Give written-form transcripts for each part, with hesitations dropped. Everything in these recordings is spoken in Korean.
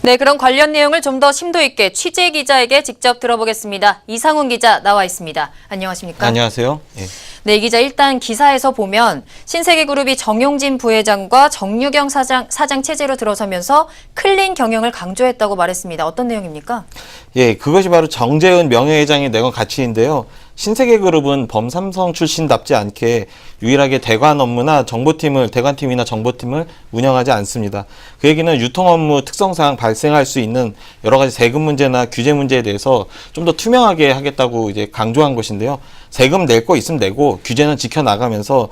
네, 그럼 관련 내용을 좀 더 심도 있게 취재 기자에게 직접 들어보겠습니다. 이상훈 기자 나와 있습니다. 안녕하십니까? 안녕하세요. 예. 네, 이 기자 일단 기사에서 보면 신세계그룹이 정용진 부회장과 정유경 사장 체제로 들어서면서 클린 경영을 강조했다고 말했습니다. 어떤 내용입니까? 예, 그것이 바로 정재은 명예회장이 내건 가치인데요. 신세계그룹은 범삼성 출신답지 않게 유일하게 대관 업무나 대관팀이나 정보팀을 운영하지 않습니다. 그 얘기는 유통 업무 특성상 발생할 수 있는 여러 가지 세금 문제나 규제 문제에 대해서 좀 더 투명하게 하겠다고 이제 강조한 것인데요. 세금 낼 거 있으면 내고 규제는 지켜나가면서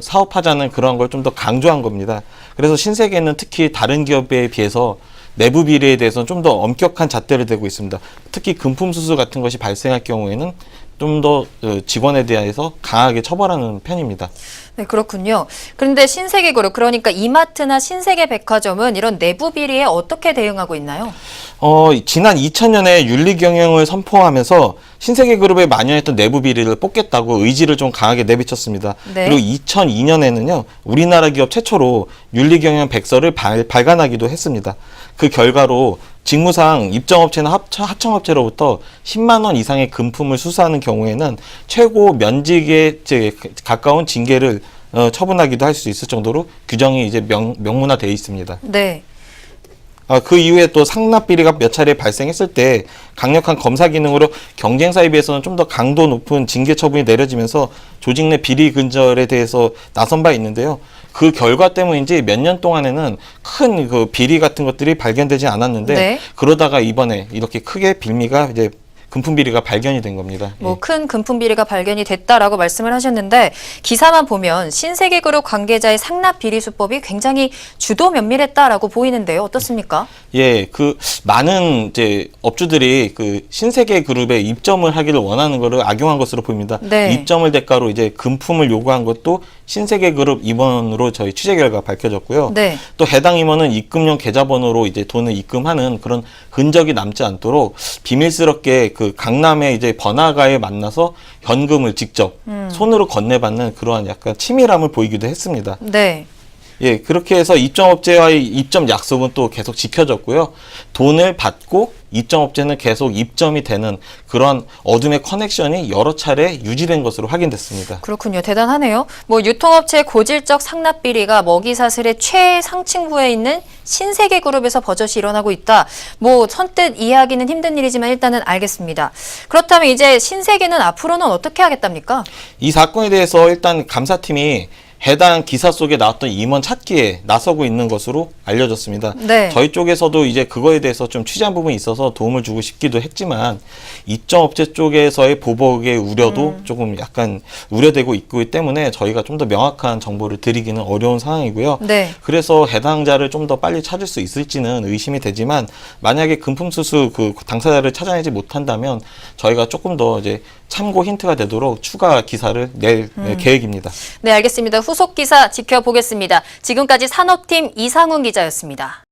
사업하자는 그런 걸 좀 더 강조한 겁니다. 그래서 신세계는 특히 다른 기업에 비해서 내부 비리에 대해서는 좀 더 엄격한 잣대를 대고 있습니다. 특히 금품 수수 같은 것이 발생할 경우에는 좀 더 직원에 대해서 강하게 처벌하는 편입니다. 네, 그렇군요. 그런데 신세계그룹, 그러니까 이마트나 신세계백화점은 이런 내부 비리에 어떻게 대응하고 있나요? 지난 2000년에 윤리경영을 선포하면서 신세계그룹에 만연했던 내부 비리를 뽑겠다고 의지를 좀 강하게 내비쳤습니다. 네. 그리고 2002년에는요, 우리나라 기업 최초로 윤리경영 백서를 발간하기도 했습니다. 그 결과로 직무상 입점업체나 하청업체로부터 10만 원 이상의 금품을 수수하는 경우에는 최고 면직에 가까운 징계를 처분하기도 할 수 있을 정도로 규정이 이제 명문화되어 있습니다. 네. 그 이후에 또 상납 비리가 몇 차례 발생했을 때 강력한 검사 기능으로 경쟁사에 비해서는 좀 더 강도 높은 징계 처분이 내려지면서 조직 내 비리 근절에 대해서 나선 바 있는데요. 그 결과 때문인지 몇 년 동안에는 큰 그 비리 같은 것들이 발견되지 않았는데 네. 그러다가 이번에 이렇게 크게 빌미가 이제 금품 비리가 발견이 된 겁니다. 큰 금품 비리가 발견이 됐다라고 말씀을 하셨는데 기사만 보면 신세계그룹 관계자의 상납 비리 수법이 굉장히 주도 면밀했다라고 보이는데요. 어떻습니까? 예, 그 많은 이제 업주들이 그 신세계그룹에 입점을 하기를 원하는 것을 악용한 것으로 보입니다. 네. 입점을 대가로 이제 금품을 요구한 것도 신세계그룹 임원으로 저희 취재 결과 밝혀졌고요. 네. 또 해당 임원은 입금용 계좌번호로 이제 돈을 입금하는 그런 흔적이 남지 않도록 비밀스럽게 그 강남의 이제 번화가에 만나서 현금을 직접 손으로 건네받는 그러한 약간 치밀함을 보이기도 했습니다. 네. 예, 그렇게 해서 입점업체와의 입점 약속은 또 계속 지켜졌고요. 돈을 받고 입점업체는 계속 입점이 되는 그런 어둠의 커넥션이 여러 차례 유지된 것으로 확인됐습니다. 그렇군요. 대단하네요. 유통업체의 고질적 상납 비리가 먹이사슬의 최상층부에 있는 신세계그룹에서 버젓이 일어나고 있다. 선뜻 이해하기는 힘든 일이지만 일단은 알겠습니다. 그렇다면 이제 신세계는 앞으로는 어떻게 하겠답니까? 이 사건에 대해서 일단 감사팀이 해당 기사 속에 나왔던 임원 찾기에 나서고 있는 것으로 알려졌습니다. 네. 저희 쪽에서도 이제 그거에 대해서 좀 취재한 부분이 있어서 도움을 주고 싶기도 했지만 입점업체 쪽에서의 보복의 우려도 조금 약간 우려되고 있기 때문에 저희가 좀 더 명확한 정보를 드리기는 어려운 상황이고요. 네. 그래서 해당자를 좀 더 빨리 찾을 수 있을지는 의심이 되지만 만약에 금품수수 그 당사자를 찾아내지 못한다면 저희가 조금 더 이제 참고 힌트가 되도록 추가 기사를 낼 계획입니다. 네, 알겠습니다. 후속 기사 지켜보겠습니다. 지금까지 산업팀 이상훈 기자였습니다.